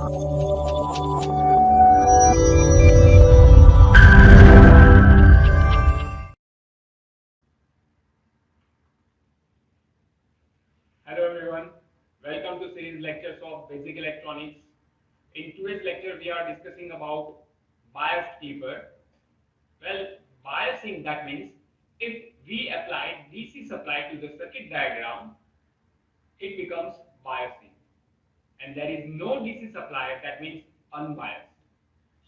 Hello everyone, welcome to series lectures of Basic Electronics. In today's lecture we are discussing about biased keeper. Well, biasing, that means if we apply DC supply to the circuit diagram, it becomes biasing. And there is no DC supply, that means unbiased.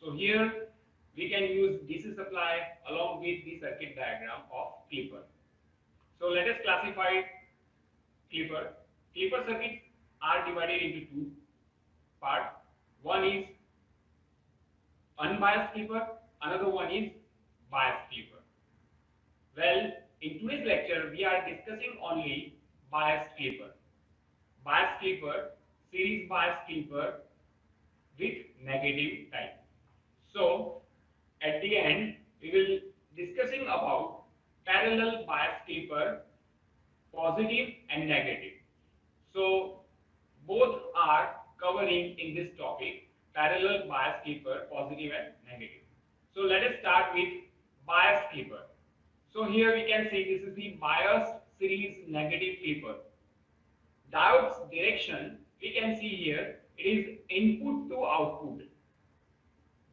So here we can use DC supply along with the circuit diagram of clipper. So let us classify clipper. Clipper circuits are divided into two parts. One is unbiased clipper, another one is biased clipper. Well, in today's lecture, we are discussing only biased clipper. Biased clipper, series biased clipper with negative type. So, at the end, we will discussing about parallel biased clipper, positive and negative. So, both are covering in this topic, parallel biased clipper, positive and negative. So, let us start with biased clipper. So here we can see this is the biased series negative clipper. Diode's direction, we can see here, it is input to output.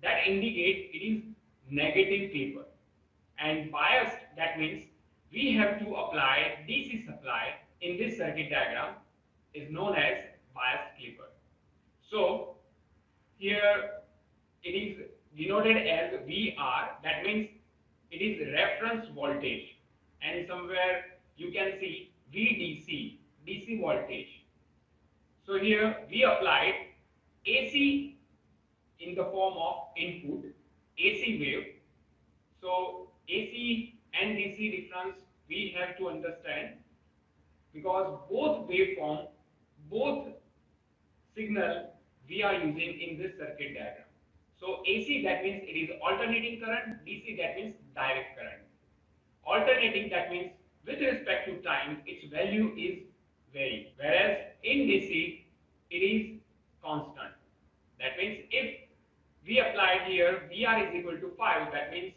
That indicates it is negative clipper. And biased, that means we have to apply DC supply in this circuit diagram, is known as biased clipper. So here it is denoted as VR, that means it is reference voltage, and somewhere you can see VDC, DC voltage. So here we applied AC in the form of input, AC wave. So AC and DC difference we have to understand, because both waveform, both signal we are using in this circuit diagram. So AC, that means it is alternating current, DC, that means direct current. Alternating, that means with respect to time its value is varying, whereas in DC it is constant. That means if we applied here VR is equal to 5, that means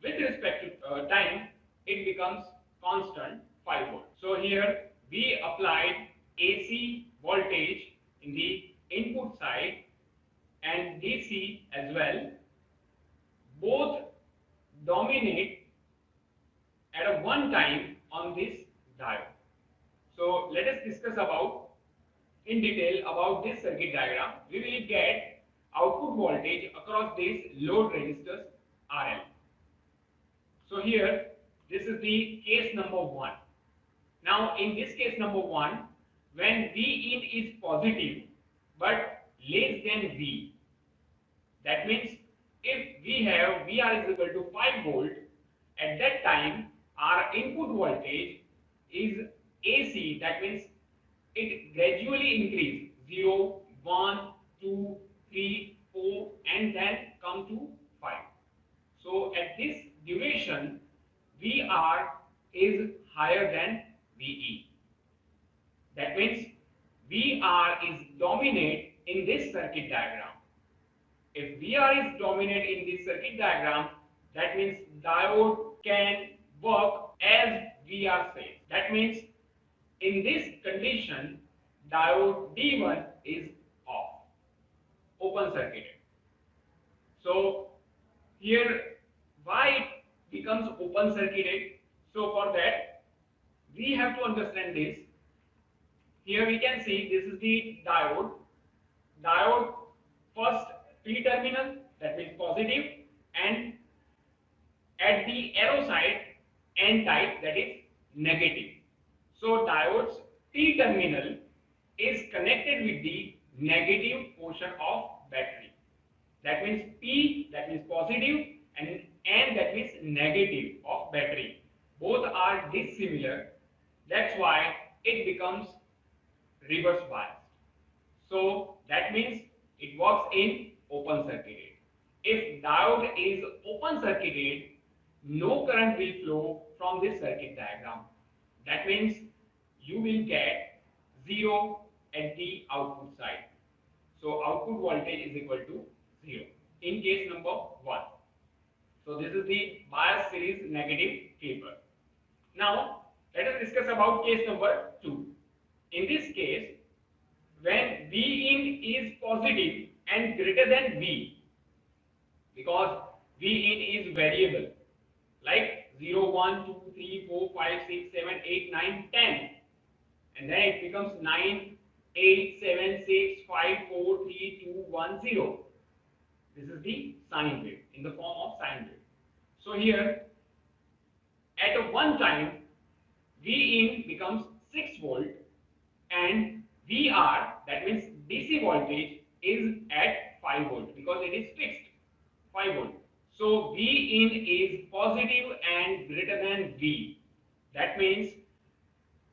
with respect to time it becomes constant 5 volt. So here we applied AC voltage in the input side and DC as well. Both dominate at a one time on this diode. So let us discuss about in detail about this circuit diagram. We will get output voltage across these load resistors RL. So here this is the case number 1. Now in this case number 1, when V in is positive but less than V, that means if we have VR is equal to 5 volt, at that time our input voltage is AC, that means it gradually increase 0, 1, 2, 3, 4 and then come to 5. So at this duration VR is higher than VE. That means VR is dominant in this circuit diagram. If VR is dominant in this circuit diagram, that means diode can work as VR says. That means in this condition, diode D1 is off, open circuited. So here why it becomes open circuited? So for that we have to understand this. Here we can see this is the diode. Diode first P terminal, that means positive, and at the arrow side N type, that is negative. So diode's P terminal is connected with the negative portion of battery. That means P, that means positive, and N, that means negative of battery. Both are dissimilar. That's why it becomes reverse biased. So that means it works in open circuited. If diode is open circuited, no current will flow from this circuit diagram. That means you will get 0 at the output side. So output voltage is equal to 0 in case number 1. So this is the bias series negative clipper. Now let us discuss about case number 2. In this case, when V in is positive and greater than V, because V in is variable, like 0, 1, 2, 3, 4, 5, 6, 7, 8, 9, 10, and then it becomes 9, 8, 7, 6, 5, 4, 3, 2, 1, 0. This is the sine wave in the form of sine wave. So here at one time V in becomes 6 volt and VR, that means DC voltage, is at 5 volt because it is fixed 5 volt. So V in is positive and greater than V. That means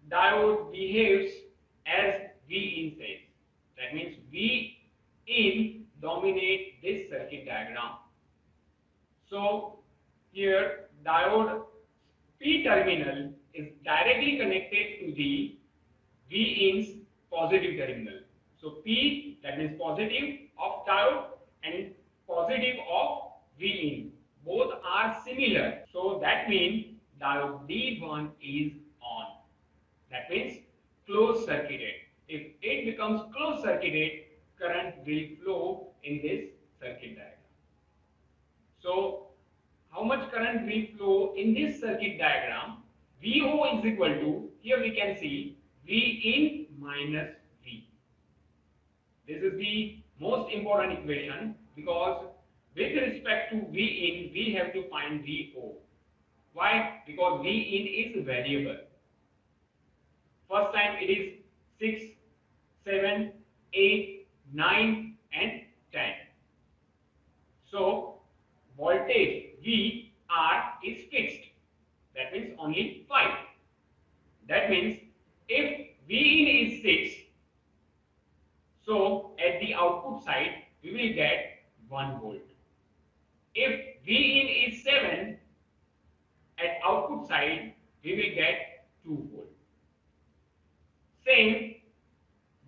diode behaves as V in says. That means V in dominate this circuit diagram. So here diode P terminal is directly connected to the V in's positive terminal. So P, that means positive of diode and positive of V in. Both are similar. So that means diode D1 is on. That means closed circuited. If it becomes closed circuited, current will flow in this circuit diagram. So how much current will flow in this circuit diagram? VO is equal to, here we can see V in minus V. This is the most important equation because with respect to V in, we have to find VO. Why? Because V in is variable. First time it is 6, 7, 8, 9 and 10. So voltage VR is fixed. That means only 5. That means if V in is 6, so at the output side we will get 1 volt. If V in is 7, at output side we will get 2 volt. Same,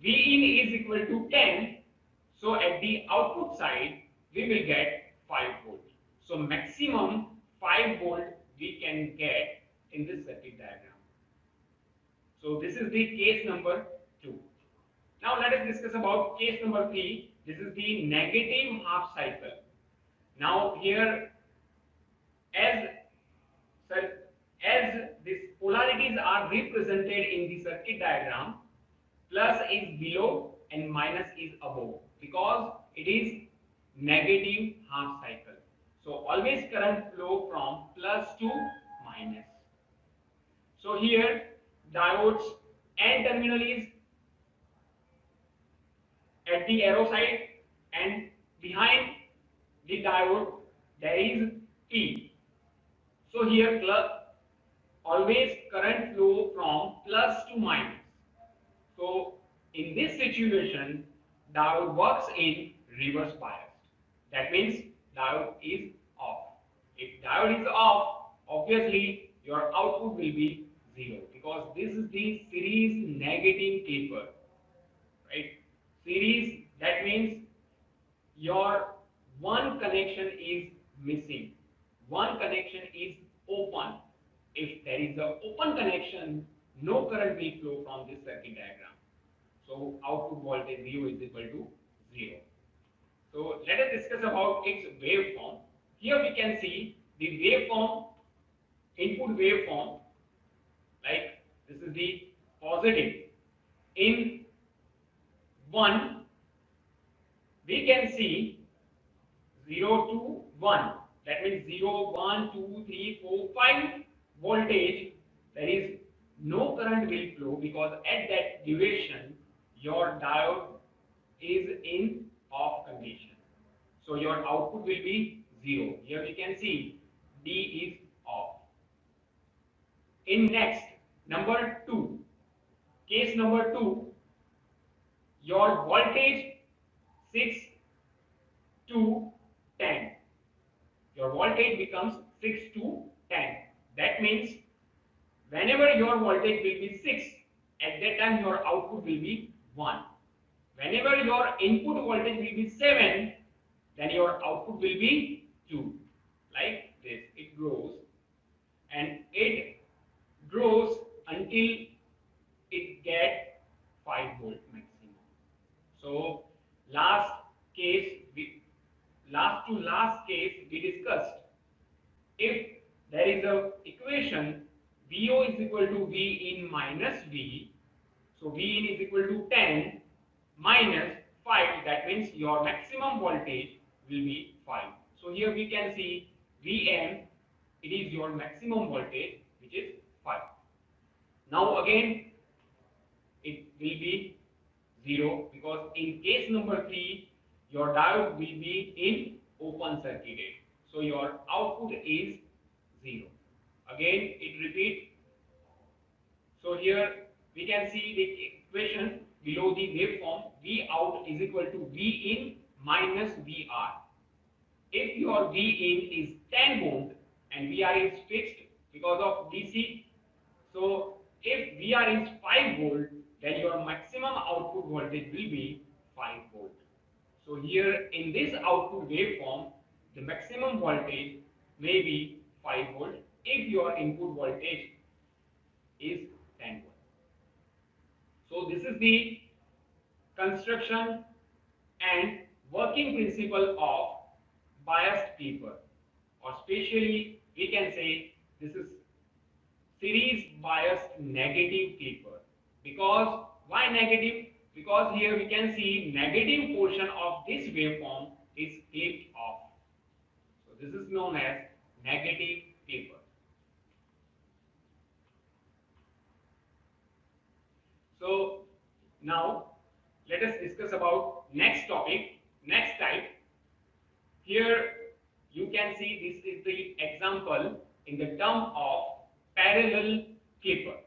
V in is equal to 10, so at the output side we will get 5 volt. So maximum 5 volt we can get in this circuit diagram. So this is the case number 2. Now let us discuss about case number 3. This is the negative half cycle. Now here as these polarities are represented in the circuit diagram, plus is below and minus is above because it is negative half cycle. So always current flow from plus to minus. So here diode's N terminal is at the arrow side and behind the diode there is P. So here always current flow from plus to minus. So in this situation diode works in reverse bias. That means diode is off. If diode is off, obviously your output will be 0 because this is the series negative clipper, right? Series, that means your one connection is missing, one connection is open. If there is an open connection, no current will flow from this circuit diagram. So output voltage VO is equal to 0. So let us discuss about its waveform. Here we can see the waveform, input waveform, like this is the positive. In 1, we can see 0 to 1. That means 0, 1, 2, 3, 4, 5 voltage. There is no current will flow because at that duration your diode is in off condition. So your output will be 0. Here we can see D is off. In next, number 2, case number 2, your voltage 6 to 10. Your voltage becomes 6 to 10. That means whenever your voltage will be 6, at that time your output will be 1. Whenever your input voltage will be 7, then your output will be 2. Like this, it grows and it grows until it gets 5 volt maximum. So last case, last case we discussed, if there is a equation VO is equal to V in minus V, so V in is equal to 10 minus 5, that means your maximum voltage will be 5. So here we can see Vm, it is your maximum voltage, which is 5. Now again it will be 0, because in case number 3 your diode will be in open circuited, so your output is 0. Again it repeats. So here we can see the equation below the waveform. V out is equal to V in minus VR. If your V in is 10 volt and VR is fixed because of DC, so if VR is 5 volt, then your maximum output voltage will be 5 volt. So here in this output waveform, the maximum voltage may be 5 volt if your input voltage is 10 volt. So this is the construction and working principle of biased clipper, or specially we can say this is series biased negative clipper. Because why negative? Because here we can see negative portion of this waveform is clipped off. So this is known as negative clipper. So now let us discuss about next topic, next type. Here you can see this is the example in the term of parallel clipper.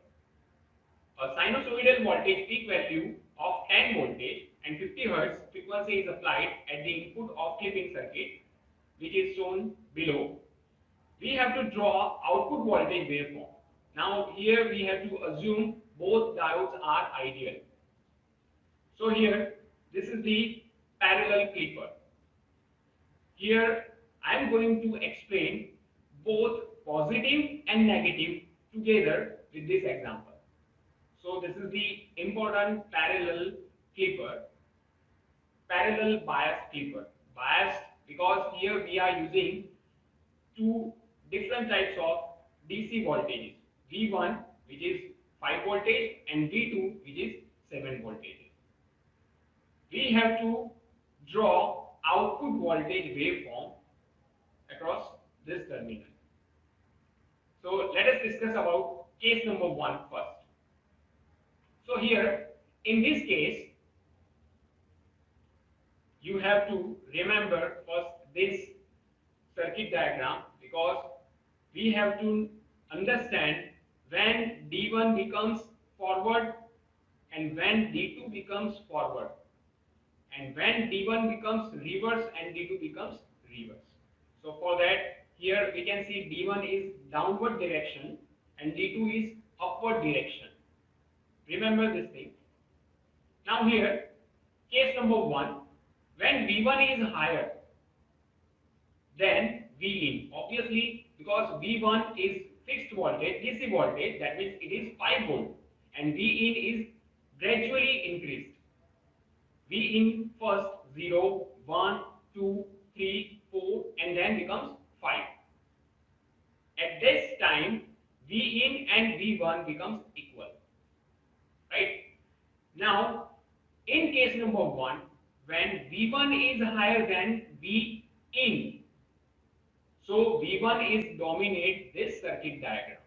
A sinusoidal voltage peak value of 10 voltage and 50 Hz frequency is applied at the input of clipping circuit, which is shown below. We have to draw output voltage waveform. Now here we have to assume both diodes are ideal. So here this is the parallel clipper. Here I am going to explain both positive and negative together with this example. So this is the important parallel clipper, parallel bias clipper. Biased because here we are using two different types of DC voltages, V1 which is 5 voltage and V2 which is 7 voltage. We have to draw output voltage waveform across this terminal. So let us discuss about case number 1 first. So here in this case you have to remember first this circuit diagram, because we have to understand when D1 becomes forward and when D2 becomes forward, and when D1 becomes reverse and D2 becomes reverse. So for that, here we can see D1 is downward direction and D2 is upward direction. Remember this thing. Now here, case number 1, when V1 is higher than V in, obviously because V1 is fixed voltage, DC voltage, that means it is 5 volt, and V in is gradually increased. V in first 0, 1, 2, 3, 4 and then becomes 5. At this time V in and V1 becomes equal, right? Now in case number 1, when V1 is higher than V in, so V1 is dominate this circuit diagram.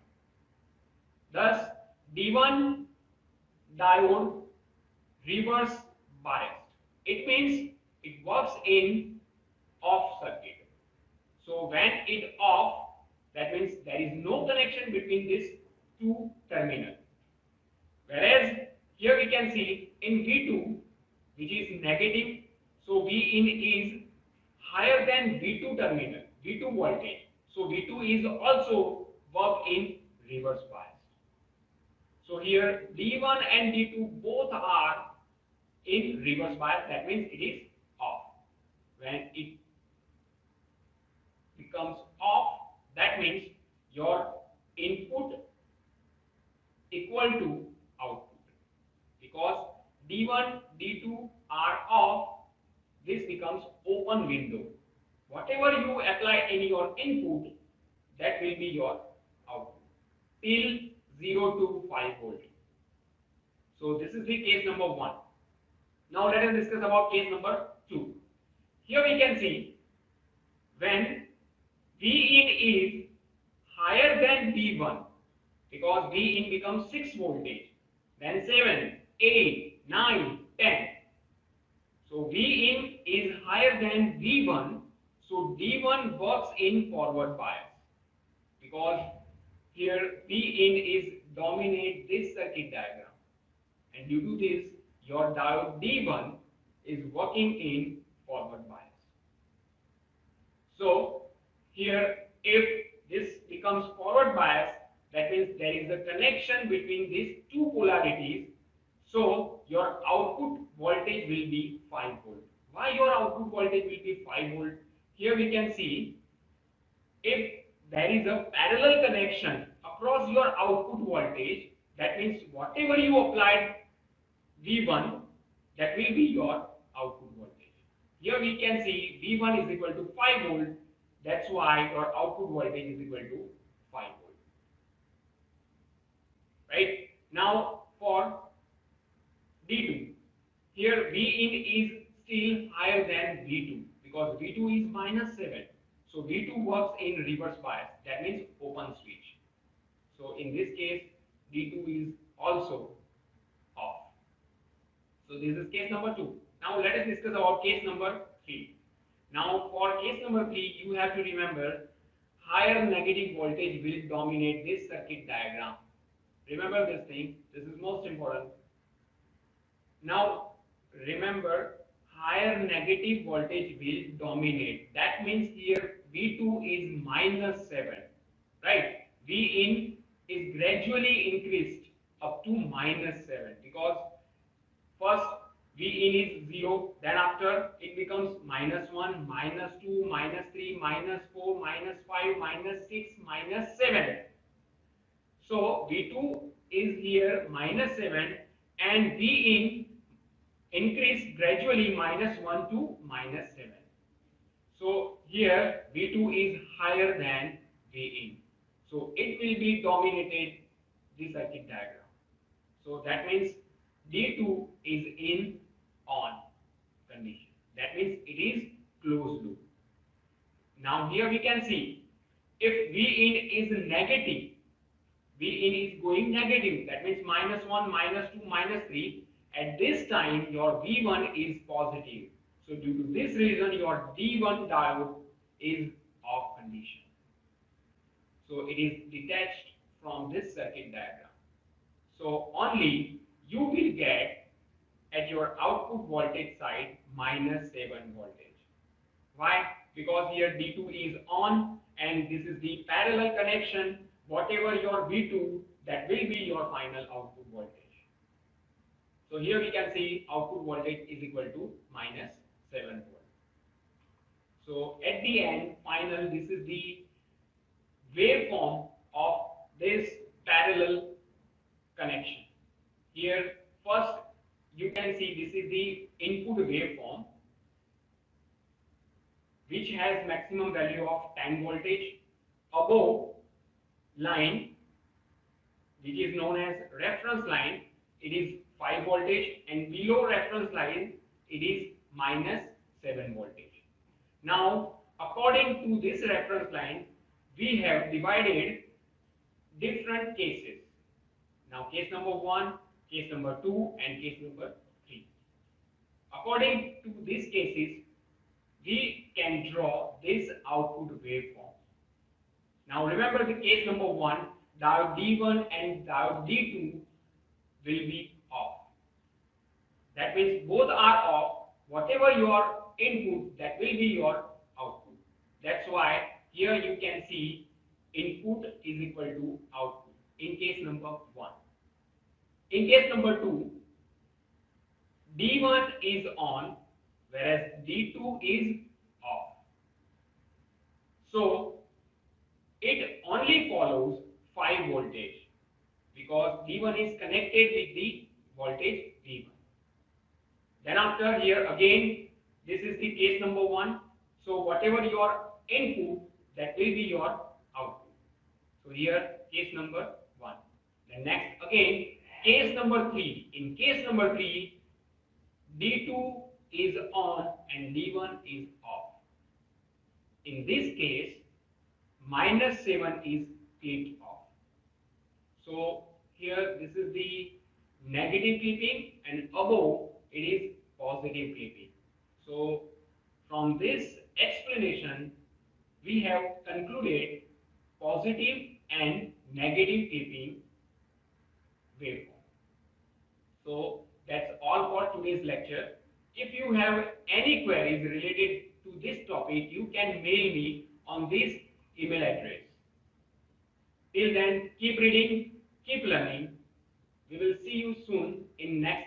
Thus D1 diode reverse biased. It means it works in off circuit. So when it off, that means there is no connection between these two terminals. Whereas here we can see in V2, which is negative, so V in is higher than V2 terminal, V2 voltage. So V2 is also work in reverse bias. So here D1 and D2 both are in reverse bias, that means it is off. When it becomes off, that means your input equal to output. Because D1, D2 are off, this becomes open window. Whatever you apply in your input, that will be your output till 0 to 5 volt. So this is the case number 1. Now let us discuss about case number 2. Here we can see when Vin is higher than V1, because Vin becomes 6 voltage, then 7, 8, 9, 10. So Vin is higher than V1, so D1 works in forward bias, because here Vin is dominate this circuit diagram, and due to this your diode D1 is working in forward bias. So here if this becomes forward bias, that means there is a connection between these two polarities, so your output voltage will be 5 volt. Why your output voltage will be 5 volt? Here we can see if there is a parallel connection across your output voltage, that means whatever you applied V1, that will be your output voltage. Here we can see V1 is equal to 5 volt, that's why your output voltage is equal to 5 volt. Right? Now for D2, here Vin is still higher than V2, because V2 is -7. So V2 works in reverse bias, that means open switch. So in this case, D2 is also off. So this is case number 2. Now let us discuss about case number 3. Now for case number 3, you have to remember higher negative voltage will dominate this circuit diagram. Remember this thing, this is most important. Now remember higher negative voltage will dominate. That means here V2 is -7, right? Vin is gradually increased up to -7, because first Vin is 0, then after it becomes -1, -2, -3, -4, -5, -6, -7. So V2 is here -7 and Vin increase gradually -1 to -7. So here V2 is higher than Vin. So it will be dominated the circuit diagram. So that means D2 is in on condition. That means it is closed loop. Now here we can see if Vin is negative, Vin is going negative, that means -1, -2, -3. At this time, your V1 is positive. So due to this reason, your D1 diode is off condition. So it is detached from this circuit diagram. So only you will get at your output voltage side -7 voltage. Why? Because here D2 is on and this is the parallel connection. Whatever your V2, that will be your final output voltage. So here we can see output voltage is equal to -7 volt. So at the end, final, this is the waveform of this parallel connection. Here first you can see this is the input waveform, which has maximum value of 10 voltage. Above line, which is known as reference line, it is 5 voltage, and below reference line it is -7 voltage. Now according to this reference line, we have divided different cases. Now case number 1, case number 2 and case number 3. According to these cases, we can draw this output waveform. Now remember the case number 1, diode D1 and diode D2 will be off. That means both are off. Whatever your input, that will be your output. That's why here you can see input is equal to output in case number 1. In case number 2, D1 is on, whereas D2 is off. So it only follows 5 voltage because D1 is connected with the voltage V1. Then after here again, this is the case number 1. So whatever your input, that will be your output. So here case number 1. Then next again case number 3. In case number 3, D2 is on and D1 is off. In this case, -7 is clipped off. So here this is the negative clipping and above it is positive clipping. So from this explanation we have concluded positive and negative clipping waveform. So that's all for today's lecture. If you have any queries related to this topic, you can mail me on this email address. Till then, keep reading, keep learning. We will see you soon in next